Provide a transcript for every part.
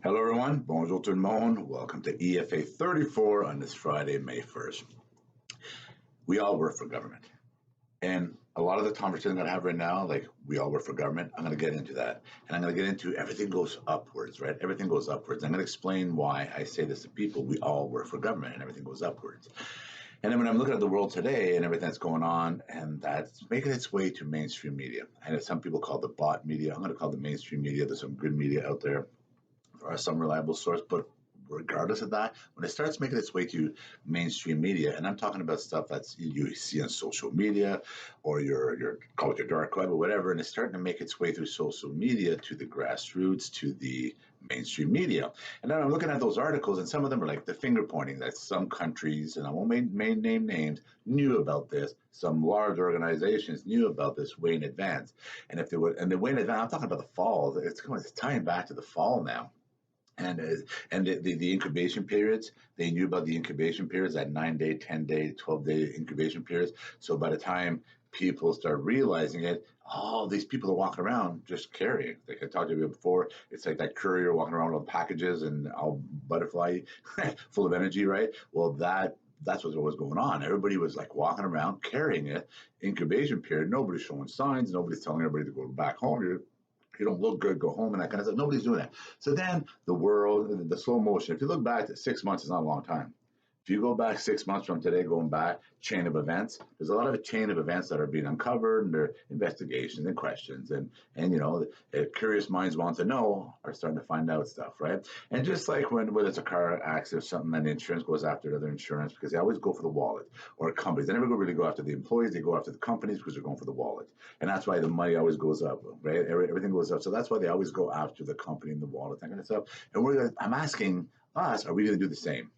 Hello everyone, bonjour tout le monde. Welcome to EFA34 on this Friday, May 1st. We all work for government. And a lot of the conversation I'm going to have right now, like we all work for government, I'm going to get into that. And I'm going to get into everything goes upwards, right? Everything goes upwards. I'm going to explain why I say this to people. We all work for government and everything goes upwards. And then when I'm looking at the world today and everything that's going on, and that's making its way to mainstream media. And some people call it the bot media. I'm going to call it the mainstream media. There's some good media out there. There are some reliable source, but regardless of that, when it starts making its way to mainstream media, and I'm talking about stuff that's you see on social media or your call it your dark web or whatever, and it's starting to make its way through social media to the grassroots, to the mainstream media. And then I'm looking at those articles, and some of them are like the finger pointing that some countries, and I won't name names, knew about this. Some large organizations knew about this way in advance. And if they would, and the way in advance, I'm talking about the fall, it's tying back to the fall now. And the incubation periods, they knew about the incubation periods, that 9-day, 10-day, 12-day incubation periods. So by the time people start realizing it, oh, these people are walking around just carrying. Like I talked to you before, it's like that courier walking around with packages and all butterfly, full of energy, right? Well, that's what was going on. Everybody was like walking around carrying it. Incubation period, nobody's showing signs, nobody's telling everybody to go back home. You don't look good, go home, and that kind of stuff. Nobody's doing that. So then the world, the slow motion, if you look back to 6 months, is not a long time. If you go back 6 months from today, going back, chain of events, there's a lot of a chain of events that are being uncovered, and there are investigations and questions, and curious minds want to know are starting to find out stuff, right? And just like whether it's a car accident or something, and insurance goes after other insurance because they always go for the wallet, or companies. They never really go after the employees, they go after the companies because they're going for the wallet. And that's why the money always goes up, right? Everything goes up. So that's why they always go after the company and the wallet, that kind of stuff. And I'm asking us, are we going to do the same?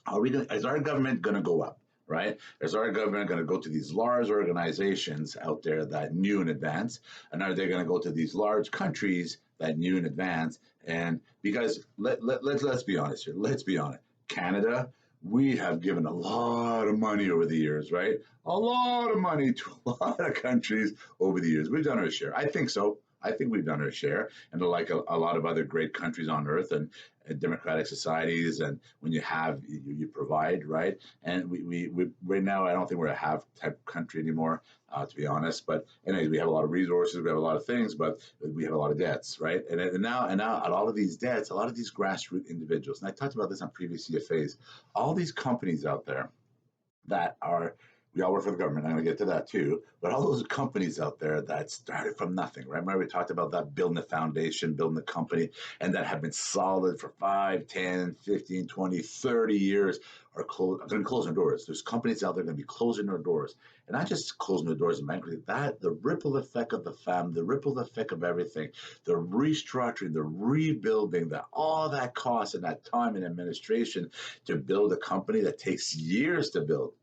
Is our government going to go up, right? Is our government going to go to these large organizations out there that knew in advance? And are they going to go to these large countries that knew in advance? And because let's be honest here. Let's be honest. Canada, we have given a lot of money over the years, right? A lot of money to a lot of countries over the years. We've done our share. I think so. I think we've done our share, and like a lot of other great countries on earth and democratic societies, and when you have, you provide, right? And we right now, I don't think we're a have type country anymore, to be honest. But anyways, we have a lot of resources, we have a lot of things, but we have a lot of debts, right? And now a lot of these debts, a lot of these grassroots individuals, and I talked about this on previous CFAs, all these companies out there that are, we all work for the government. I'm going to get to that too. But all those companies out there that started from nothing, right? Remember we talked about that, building the foundation, building the company, and that have been solid for 5, 10, 15, 20, 30 years are going to be closing their doors. There's companies out there going to be closing their doors. And not just closing their doors in bankruptcy, that the ripple effect of the family, the ripple effect of everything, the restructuring, the rebuilding, all that cost and that time and administration to build a company that takes years to build.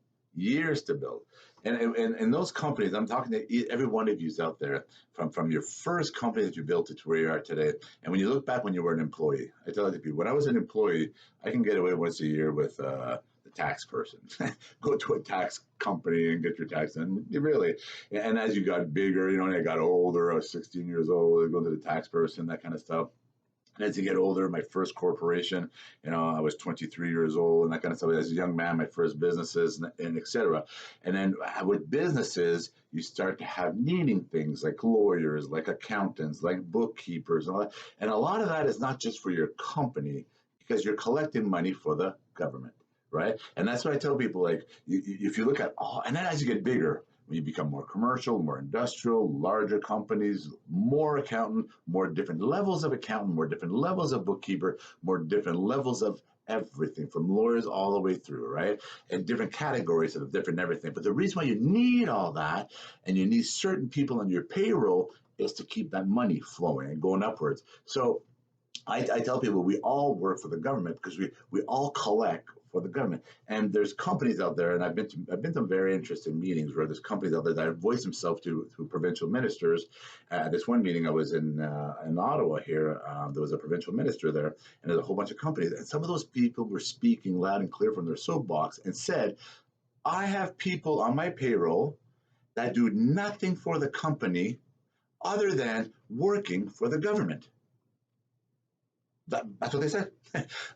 And those companies, I'm talking to every one of you out there, from your first company that you built to where you are today. And when you look back when you were an employee, I tell you, when I was an employee, I can get away once a year with the tax person. Go to a tax company and get your tax done. Really. And as you got bigger, and I got older, I was 16 years old, I go to the tax person, that kind of stuff. And as you get older, my first corporation, I was 23 years old and that kind of stuff. As a young man, my first businesses and et cetera. And then with businesses, you start to have needing things like lawyers, like accountants, like bookkeepers, and all that. And a lot of that is not just for your company, because you're collecting money for the government, right? And that's what I tell people, like, if you look at and then as you get bigger, when you become more commercial, more industrial, larger companies, more accountant, more different levels of accountant, more different levels of bookkeeper, more different levels of everything, from lawyers all the way through, right? And different categories of different everything. But the reason why you need all that, and you need certain people on your payroll, is to keep that money flowing and going upwards. So I tell people we all work for the government because we all collect for the government. And there's companies out there, and I've been to some very interesting meetings where there's companies out there that have voiced themselves to provincial ministers. This one meeting I was in Ottawa here, there was a provincial minister there, and there's a whole bunch of companies, and some of those people were speaking loud and clear from their soapbox and said, I have people on my payroll that do nothing for the company other than working for the government. That's what they said.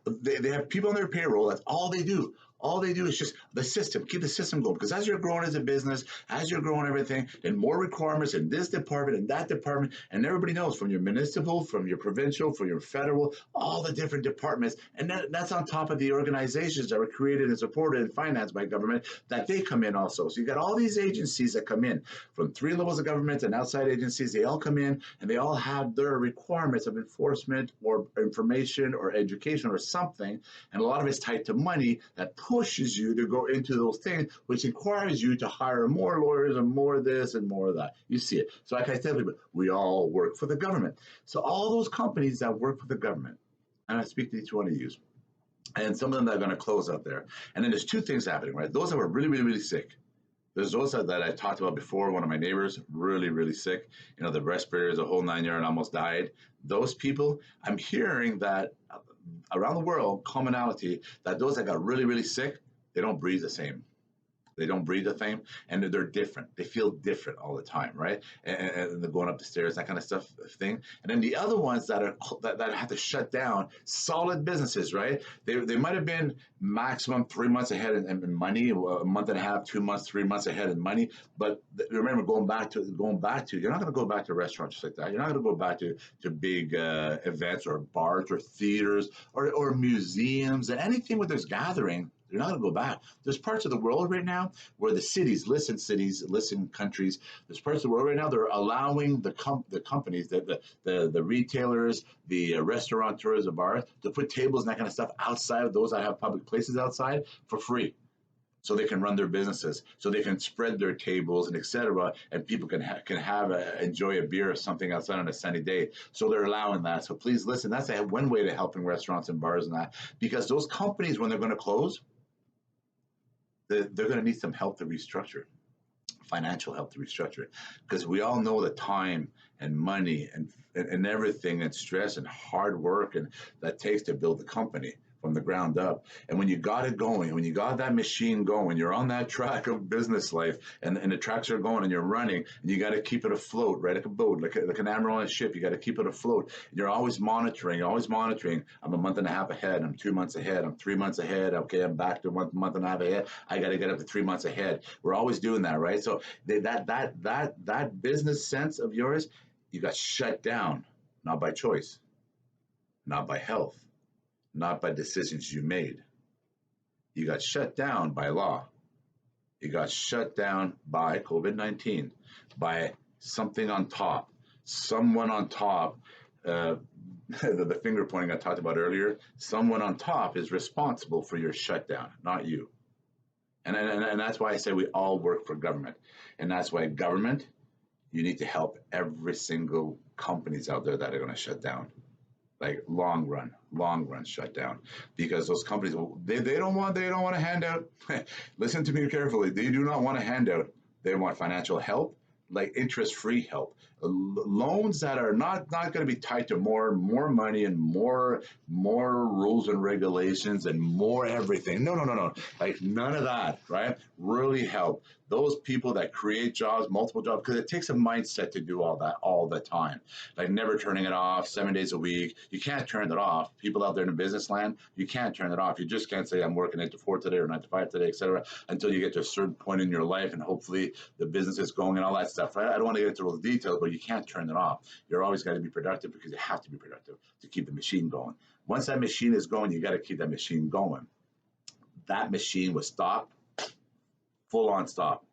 They have people on their payroll. That's all they do. All they do is just the system, keep the system going. Because as you're growing as a business, as you're growing everything, and more requirements in this department and that department, and everybody knows from your municipal, from your provincial, from your federal, all the different departments. And that's on top of the organizations that were created and supported and financed by government that they come in also. So you got all these agencies that come in from three levels of government and outside agencies. They all come in and they all have their requirements of enforcement or information or education or something. And a lot of it's tied to money that pushes you to go into those things, which requires you to hire more lawyers and more this and more of that. You see it. So like I tell people, we all work for the government. So all those companies that work for the government, and I speak to each one of you, and some of them that are going to close out there. And then there's two things happening, right? Those that were really, really, really sick. There's those that I talked about before. One of my neighbors, really, really sick. You know, the respirators, the whole 9 yards, almost died. Those people, I'm hearing that around the world, commonality, that those that got really, really sick, they don't breathe the same. They don't breathe the same, and they're different. They feel different all the time, right? And they're going up the stairs, that kind of stuff thing. And then the other ones that are that have to shut down, solid businesses, right? They might have been maximum 3 months ahead in money, a month and a half, 2 months, 3 months ahead in money. But remember, going back to, you're not going to go back to restaurants just like that. You're not going to go back to big events or bars or theaters or museums and anything where there's gathering. They're not going to go back. There's parts of the world right now where the cities, listen countries, there's parts of the world right now, they're allowing the companies, the retailers, the restaurateurs, the bars, to put tables and that kind of stuff outside of those that have public places outside for free. So they can run their businesses, so they can spread their tables and etc. And people can enjoy a beer or something outside on a sunny day. So they're allowing that. So please listen. That's one way to helping restaurants and bars and that, because those companies, when they're going to close, they're going to need some help to restructure, financial help to restructure it, because we all know the time and money and everything and stress and hard work and that takes to build the company from the ground up. And when you got it going, when you got that machine going, you're on that track of business life, and the tracks are going and you're running, and you got to keep it afloat, right? Like a boat, like an admiral on a ship, you got to keep it afloat. And you're always monitoring, I'm a month and a half ahead, I'm 2 months ahead, I'm 3 months ahead, okay, I'm back to month and a half ahead, I got to get up to 3 months ahead. We're always doing that, right? So that business sense of yours, you got shut down, not by choice, not by health, not by decisions you made. You got shut down by law. You got shut down by COVID-19, by something on top, someone on top. The finger pointing I talked about earlier, someone on top is responsible for your shutdown, not you. And that's why I say we all work for government. And that's why government, you need to help every single companies out there that are going to shut down. Like long run shutdown, because those companies, they don't want a handout. Listen to me carefully. They do not want a handout. They want financial help, like interest-free help, loans that are not going to be tied to more money and more rules and regulations and more everything. No, like none of that, right? Really help those people that create jobs, multiple jobs, because it takes a mindset to do all that all the time. Like never turning it off, 7 days a week. You can't turn it off. People out there in the business land, you can't turn it off. You just can't say I'm working 8 to 4 today or 9 to 5 today, etc. until you get to a certain point in your life and hopefully the business is going and all that stuff, right? I don't want to get into those details, but you can't turn it off. You're always got to be productive, because you have to be productive to keep the machine going. Once that machine is going, you got to keep that machine going. That machine was stopped, full on stop,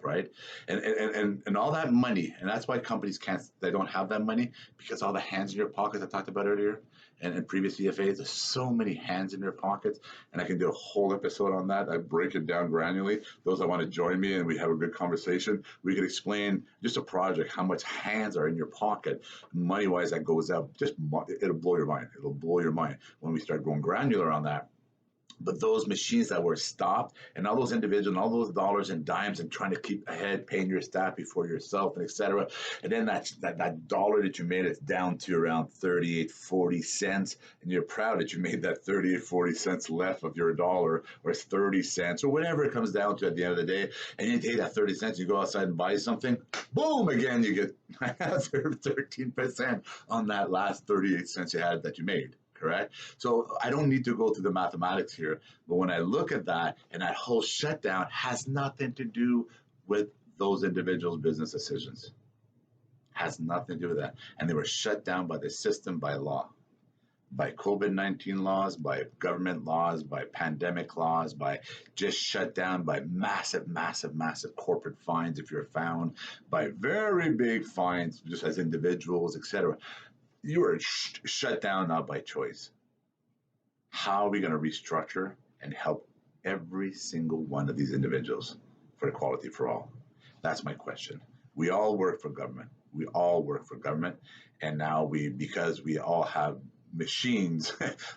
right? And all that money, and that's why companies they don't have that money, because all the hands in your pockets I talked about earlier and in previous EFAs, there's so many hands in their pockets, and I can do a whole episode on that. I break it down granularly. Those that want to join me and we have a good conversation, we could explain just a project, how much hands are in your pocket, money-wise, that goes up. It'll blow your mind. It'll blow your mind when we start going granular on that. But those machines that were stopped, and all those individuals and all those dollars and dimes and trying to keep ahead, paying your staff before yourself, and etc. And then that dollar that you made is down to around 38, 40 cents. And you're proud that you made that 38, 40 cents left of your dollar, or 30 cents, or whatever it comes down to at the end of the day. And you take that 30 cents, you go outside and buy something, boom, again, you get 13% on that last 38 cents you had that you made. Correct. So I don't need to go through the mathematics here, but when I look at that, and that whole shutdown has nothing to do with those individuals' business decisions, has nothing to do with that. And they were shut down by the system, by law, by COVID-19 laws, by government laws, by pandemic laws, by just shut down, by massive, massive, massive corporate fines if you're found, by very big fines just as individuals, etc. You are shut down not by choice. How are we going to restructure and help every single one of these individuals for equality for all? That's my question. We all work for government. We all work for government. And now because we all have machines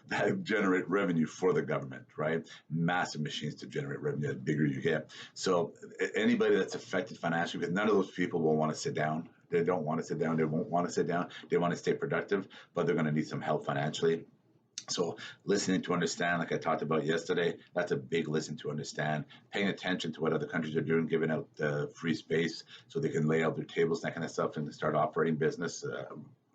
that generate revenue for the government, right? Massive machines to generate revenue. The bigger you get. So anybody that's affected financially, because none of those people will want to sit down. They don't want to sit down. They won't want to sit down. They want to stay productive, but they're going to need some help financially. So listening to understand, like I talked about yesterday, that's a big listen to understand. Paying attention to what other countries are doing, giving out free space so they can lay out their tables, that kind of stuff, and start operating business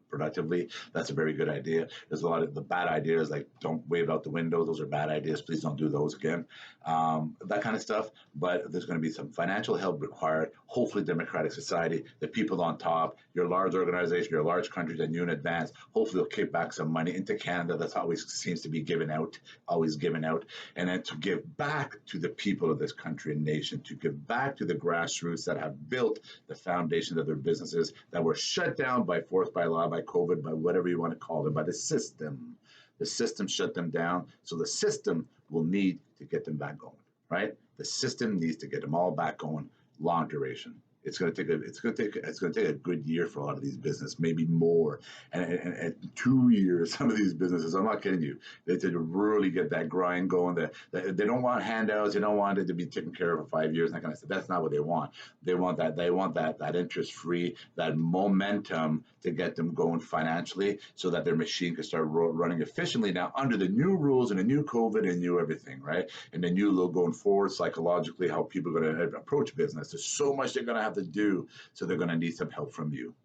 productively. That's a very good idea. There's a lot of the bad ideas, like don't wave out the window. Those are bad ideas. Please don't do those again. That kind of stuff. But there's going to be some financial help required. Hopefully, democratic society, the people on top, your large organization, your large countries, and you in advance. Hopefully, they'll kick back some money into Canada. That's always seems to be given out, always given out, and then to give back to the people of this country and nation, to give back to the grassroots that have built the foundation of their businesses that were shut down by force, by law, by COVID, by whatever you want to call it, by the system. The system shut them down, so the system will need to get them back going, right? The system needs to get them all back going, long duration. It's going to take a good year for a lot of these businesses, maybe more, and 2 years. Some of these businesses, I'm not kidding you, they to really get that grind going. They don't want handouts. They don't want it to be taken care of for 5 years. And that kind of stuff. That's not what they want. They want that interest free, that momentum to get them going financially, so that their machine can start running efficiently now under the new rules and the new COVID and new everything, right? And the new look going forward psychologically, how people are going to approach business. There's so much they're going to have to do, so they're going to need some help from you.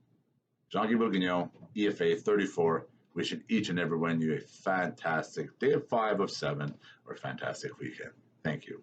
Jean-Guy Bourguignon, EFA34, wishing each and every one of you a fantastic day of 5 of 7 or a fantastic weekend. Thank you.